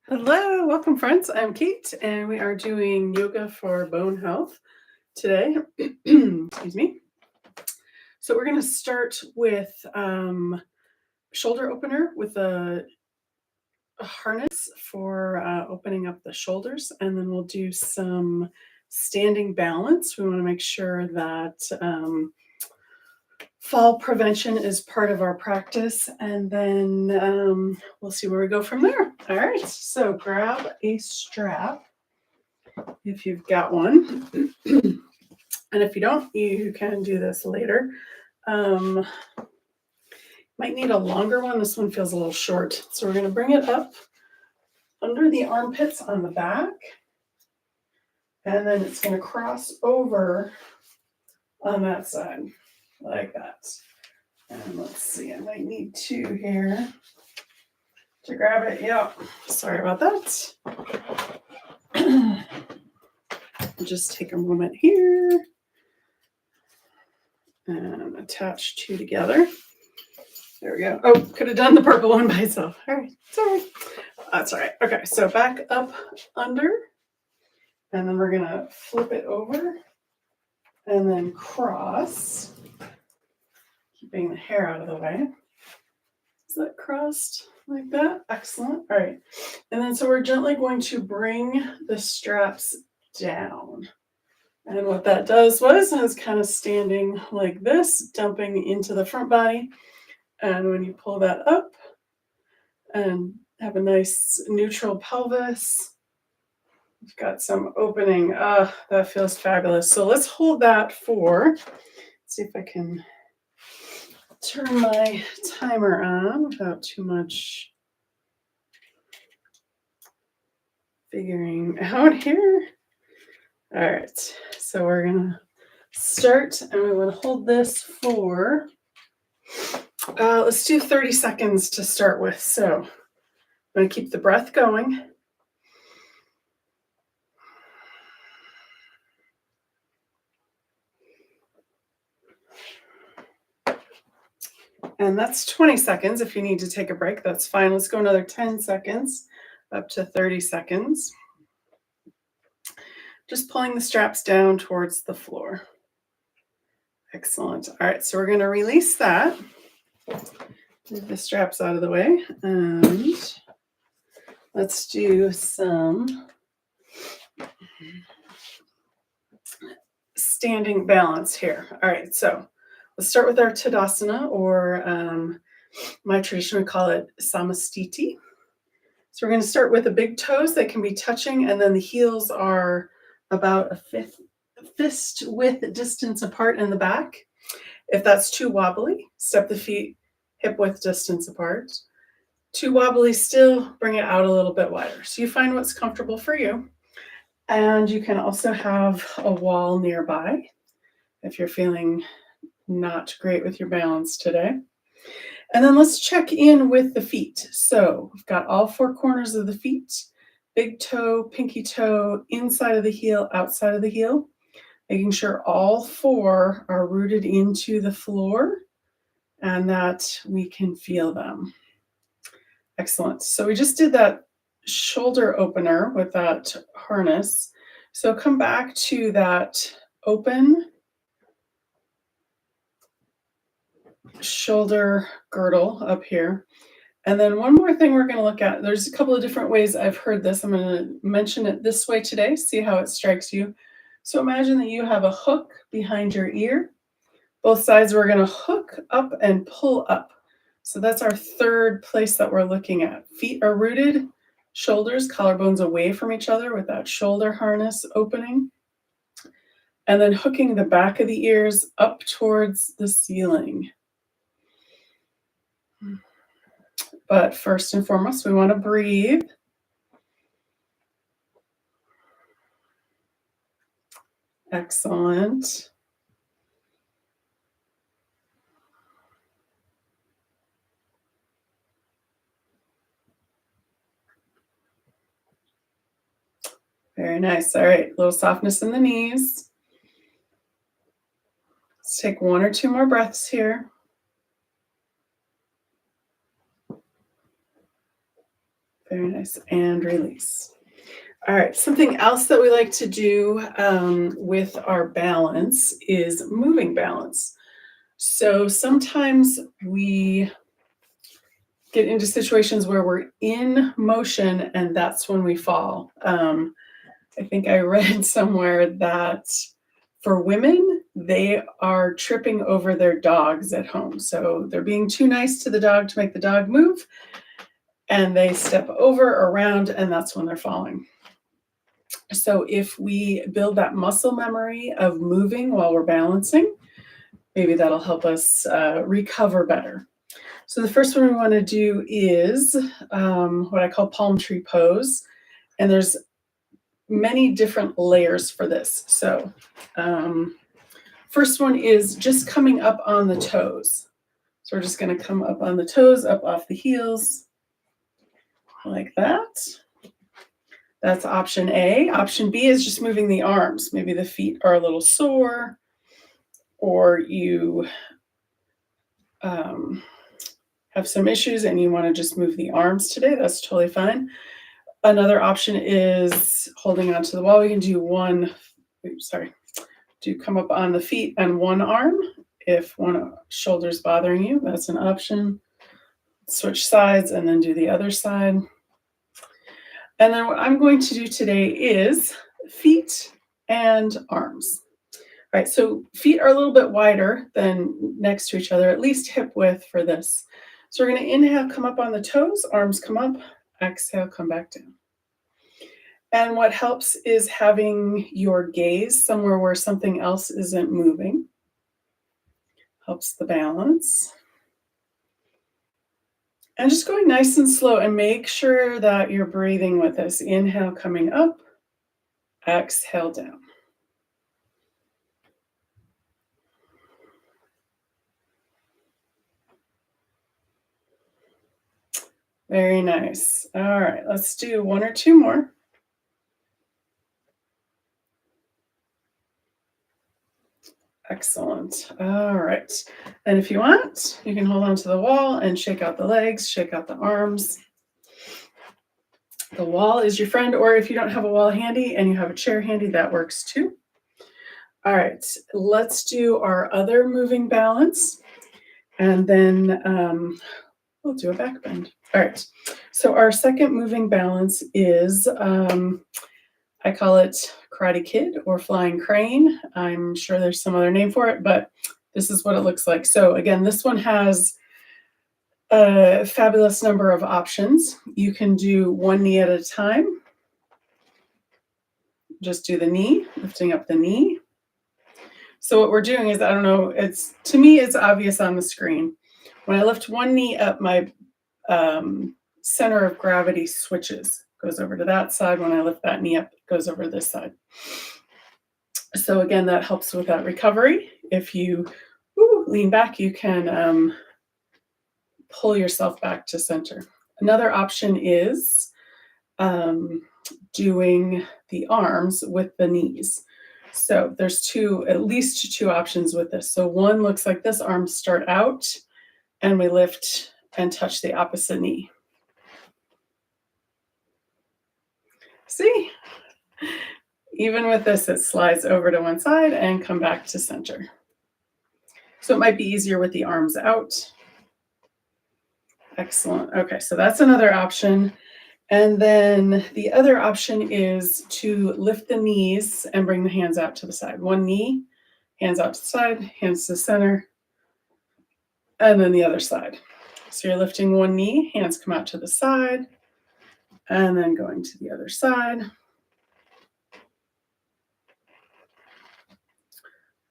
Hello, welcome friends. I'm Kate and we are doing yoga for bone health today. Excuse me. So we're going to start with shoulder opener with a harness for opening up the shoulders, and then we'll do some standing balance. We want to make sure that fall prevention is part of our practice, and then we'll see where we go from there. All right, so grab a strap if you've got one. And if you don't, you can do this later. Might need a longer one. This one feels a little short. So we're going to bring it up under the armpits on the back. And then it's going to cross over on that side like that. And let's see, I might need two here to grab it. Yeah, sorry about that. Just take a moment here and attach two together. There we go. Oh, could have done the purple one by itself. All right, sorry. That's all right. Okay, so back up under, and then we're gonna flip it over and then cross, keeping the hair out of the way. Is that crossed like that? Excellent. All right. And then so we're gently going to bring the straps down. And what that does was I was kind of standing like this, dumping into the front body. And when you pull that up and have a nice neutral pelvis, you've got some opening. That feels fabulous. So let's hold that for, let's see if I can turn my timer on without too much figuring out here. All right, so we're gonna start and we want to hold this for, let's do 30 seconds to start with. So I'm gonna keep the breath going. And that's 20 seconds. If you need to take a break, that's fine. Let's go another 10 seconds, up to 30 seconds. Just pulling the straps down towards the floor. Excellent. All right, so we're going to release that. Move the straps out of the way. And let's do some standing balance here. All right, so let's start with our Tadasana, or my tradition would call it Samastiti. So we're going to start with the big toes. They can be touching, and then the heels are about a fist width distance apart in the back. If that's too wobbly, step the feet hip width distance apart. Too wobbly still, bring it out a little bit wider. So you find what's comfortable for you. And you can also have a wall nearby if you're feeling not great with your balance today. And then let's check in with the feet. So we've got all four corners of the feet, big toe, pinky toe, inside of the heel, outside of the heel, making sure all four are rooted into the floor and that we can feel them. Excellent. So we just did that shoulder opener with that harness. So come back to that open shoulder girdle up here. And then one more thing we're going to look at. There's a couple of different ways I've heard this. I'm going to mention it this way today, see how it strikes you. So imagine that you have a hook behind your ear. Both sides we're going to hook up and pull up. So that's our third place that we're looking at. Feet are rooted, shoulders, collarbones away from each other with that shoulder harness opening. And then hooking the back of the ears up towards the ceiling. But first and foremost, we want to breathe. Excellent. Very nice. All right, a little softness in the knees. Let's take one or two more breaths here. Very nice. And release. All right. Something else that we like to do with our balance is moving balance. So sometimes we get into situations where we're in motion and that's when we fall. I think I read somewhere that for women, they are tripping over their dogs at home. So they're being too nice to the dog to make the dog move, and they step over, around, and that's when they're falling. So if we build that muscle memory of moving while we're balancing, maybe that'll help us recover better. So the first one we want to do is what I call palm tree pose. And there's many different layers for this. So first one is just coming up on the toes. So we're just going to come up on the toes, up off the heels, like that. That's option A. Option B is just moving the arms. Maybe the feet are a little sore, or you have some issues and you want to just move the arms today. That's totally fine. Another option is holding onto the wall. We can do come up on the feet and one arm. If one shoulder's bothering you, that's an option. Switch sides and then do the other side. And then what I'm going to do today is feet and arms. All right, so feet are a little bit wider than next to each other, at least hip width for this. So we're going to inhale, come up on the toes, arms come up, exhale, come back down. And what helps is having your gaze somewhere where something else isn't moving. Helps the balance. And just going nice and slow, and make sure that you're breathing with this. Inhale, coming up, exhale down. Very nice. All right, let's do one or two more. Excellent. All right. And if you want, you can hold on to the wall and shake out the legs, shake out the arms. The wall is your friend, or if you don't have a wall handy and you have a chair handy, that works too. All right, let's do our other moving balance. And then we'll do a back bend. All right, so our second moving balance is, I call it Karate Kid or Flying Crane. I'm sure there's some other name for it, but this is what it looks like. So again, this one has a fabulous number of options. You can do one knee at a time. Just do the knee, lifting up the knee. So what we're doing is, I don't know, to me, it's obvious on the screen. When I lift one knee up, my center of gravity switches, goes over to that side. When I lift that knee up, it goes over to this side. So again, that helps with that recovery. If you lean back, you can pull yourself back to center. Another option is doing the arms with the knees. So there's at least two options with this. So one looks like this: arms start out and we lift and touch the opposite knee. See? Even with this, it slides over to one side and come back to center. So it might be easier with the arms out. Excellent. Okay, so that's another option. And then the other option is to lift the knees and bring the hands out to the side. One knee, hands out to the side, hands to the center, and then the other side. So you're lifting one knee, hands come out to the side, and then going to the other side.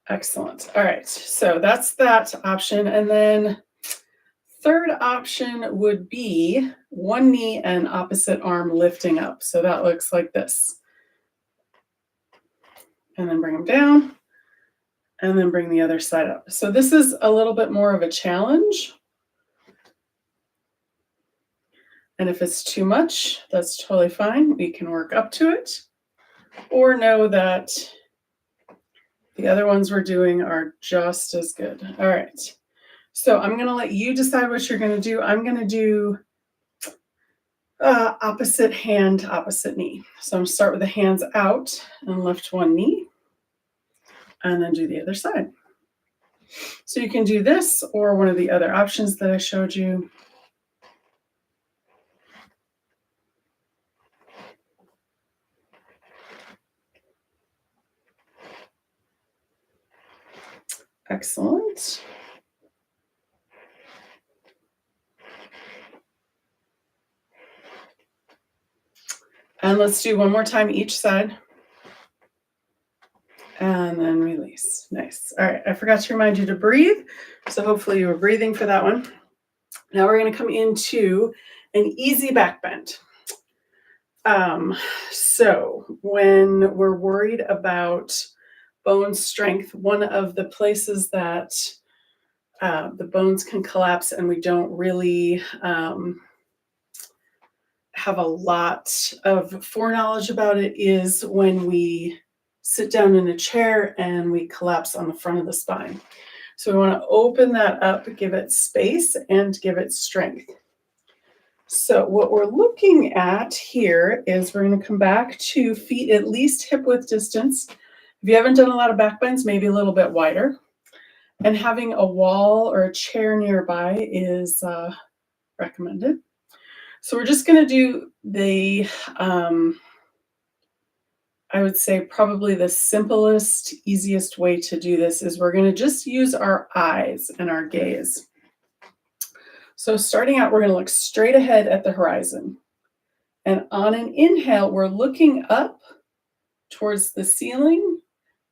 Excellent. All right, so that's that option. And then third option would be one knee and opposite arm lifting up. So that looks like this. And then bring them down, and then bring the other side up. So this is a little bit more of a challenge. And if it's too much, that's totally fine. We can work up to it, or know that the other ones we're doing are just as good. All right. So I'm going to let you decide what you're going to do. I'm going to do Opposite hand, opposite knee. So I'm going to start with the hands out and lift one knee and then do the other side. So you can do this or one of the other options that I showed you. Excellent. And let's do one more time each side. And then release. Nice. All right. I forgot to remind you to breathe. So hopefully you were breathing for that one. Now we're going to come into an easy back bend. So when we're worried about bone strength, one of the places that the bones can collapse and we don't really have a lot of foreknowledge about it is when we sit down in a chair and we collapse on the front of the spine. So we want to open that up, give it space, and give it strength. So what we're looking at here is we're going to come back to feet at least hip width distance. If you haven't done a lot of back bends, maybe a little bit wider. And having a wall or a chair nearby is recommended. So we're just going to do the, I would say probably the simplest, easiest way to do this is we're going to just use our eyes and our gaze. So starting out, we're going to look straight ahead at the horizon. And on an inhale, we're looking up towards the ceiling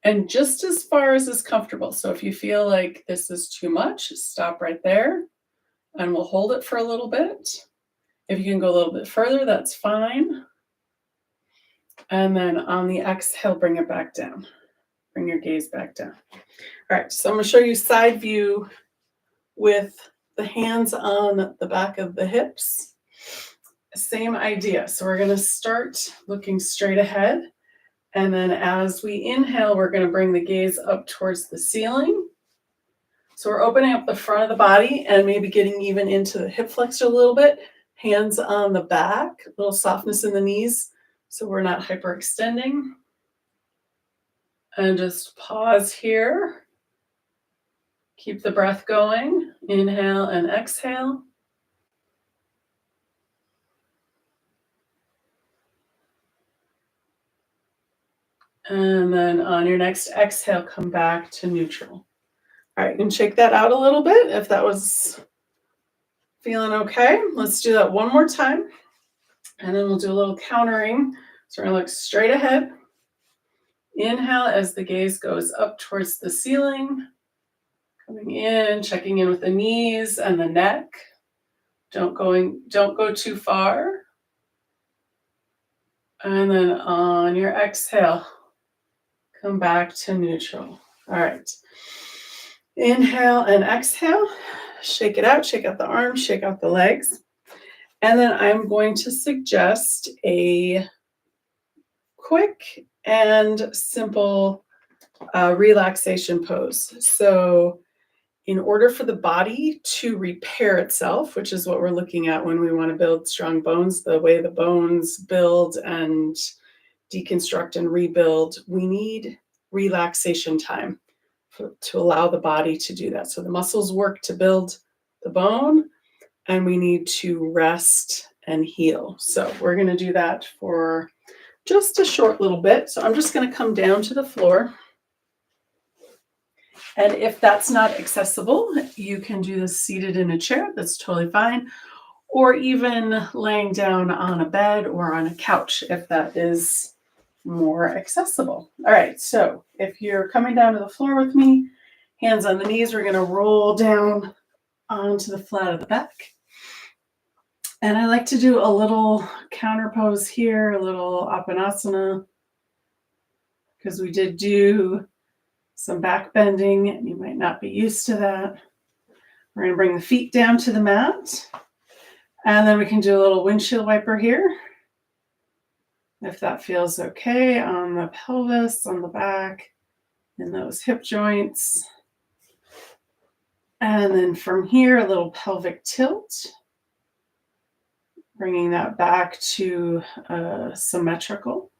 and just as far as is comfortable. So if you feel like this is too much, stop right there and we'll hold it for a little bit. If you can go a little bit further, that's fine. And then on the exhale, bring it back down. Bring your gaze back down. All right, so I'm going to show you side view with the hands on the back of the hips. Same idea. So we're going to start looking straight ahead. And then as we inhale, we're going to bring the gaze up towards the ceiling. So we're opening up the front of the body and maybe getting even into the hip flexor a little bit. Hands on the back, a little softness in the knees so we're not hyperextending. And just pause here. Keep the breath going. Inhale and exhale. And then on your next exhale, come back to neutral. All right, you can shake that out a little bit if that was feeling okay. Let's do that one more time. And then we'll do a little countering. So we're going to look straight ahead. Inhale as the gaze goes up towards the ceiling. Coming in, checking in with the knees and the neck. Don't go too far. And then on your exhale, come back to neutral. All right. Inhale and exhale. Shake it out. Shake out the arms. Shake out the legs. And then I'm going to suggest a quick and simple relaxation pose. So in order for the body to repair itself, which is what we're looking at when we want to build strong bones, the way the bones build and deconstruct and rebuild, we need relaxation time to allow the body to do that. So the muscles work to build the bone, and we need to rest and heal. So we're going to do that for just a short little bit. So I'm just going to come down to the floor. And if that's not accessible, you can do this seated in a chair. That's totally fine. Or even laying down on a bed or on a couch if that is more accessible. All right, so if you're coming down to the floor with me, hands on the knees, we're going to roll down onto the flat of the back. And I like to do a little counter pose here, a little Apanasana, because we did do some back bending and you might not be used to that. We're going to bring the feet down to the mat. And then we can do a little windshield wiper here. If that feels okay on the pelvis, on the back, in those hip joints. And then from here, a little pelvic tilt. Bringing that back to symmetrical.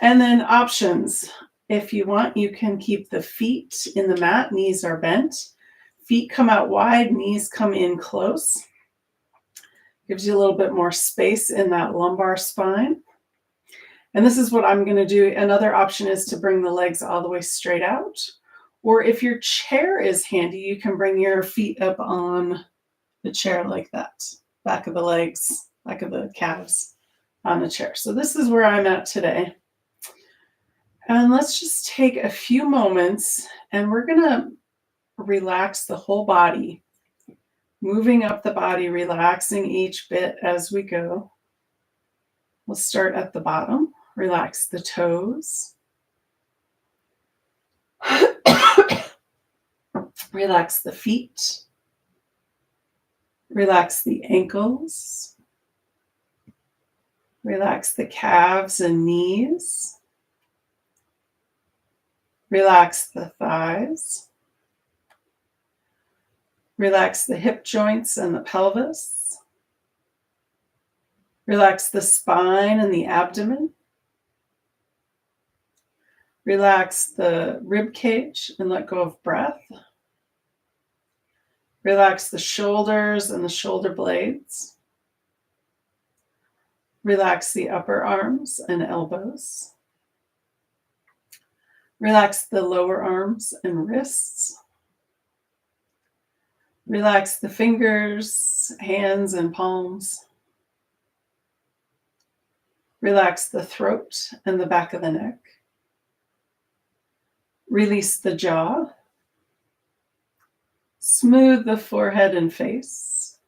And then options. If you want, you can keep the feet in the mat. Knees are bent. Feet come out wide, knees come in close. Gives you a little bit more space in that lumbar spine. And this is what I'm going to do. Another option is to bring the legs all the way straight out. Or if your chair is handy, you can bring your feet up on the chair like that. Back of the legs, back of the calves on the chair. So this is where I'm at today. And let's just take a few moments and we're going to relax the whole body. Moving up the body, relaxing each bit as we go. We'll start at the bottom. Relax the toes. Relax the feet. Relax the ankles. Relax the calves and knees. Relax the thighs. Relax the hip joints and the pelvis. Relax the spine and the abdomen. Relax the rib cage and let go of breath. Relax the shoulders and the shoulder blades. Relax the upper arms and elbows. Relax the lower arms and wrists. Relax the fingers, hands, and palms. Relax the throat and the back of the neck. Release the jaw. Smooth the forehead and face.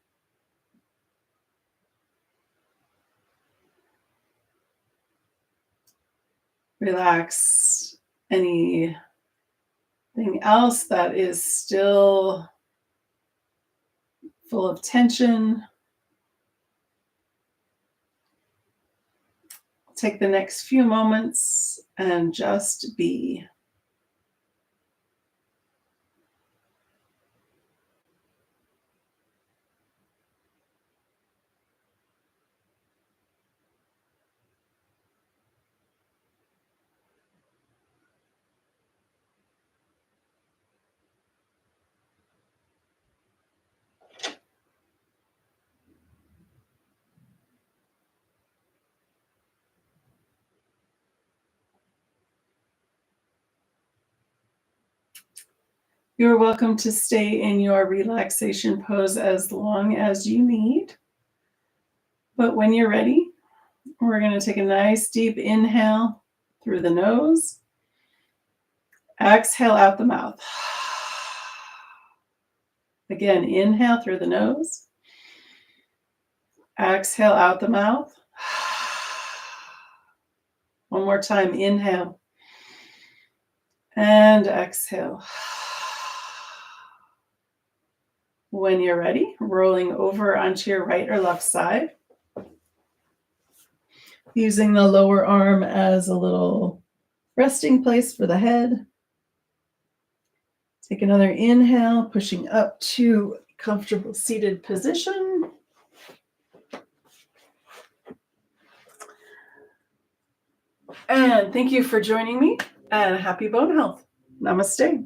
Relax anything else that is still full of tension. Take the next few moments and just be. You're welcome to stay in your relaxation pose as long as you need. But when you're ready, we're going to take a nice deep inhale through the nose. Exhale out the mouth. Again, inhale through the nose. Exhale out the mouth. One more time, inhale. And exhale. When you're ready, rolling over onto your right or left side. Using the lower arm as a little resting place for the head. Take another inhale, pushing up to comfortable seated position. And thank you for joining me, and happy bone health. Namaste.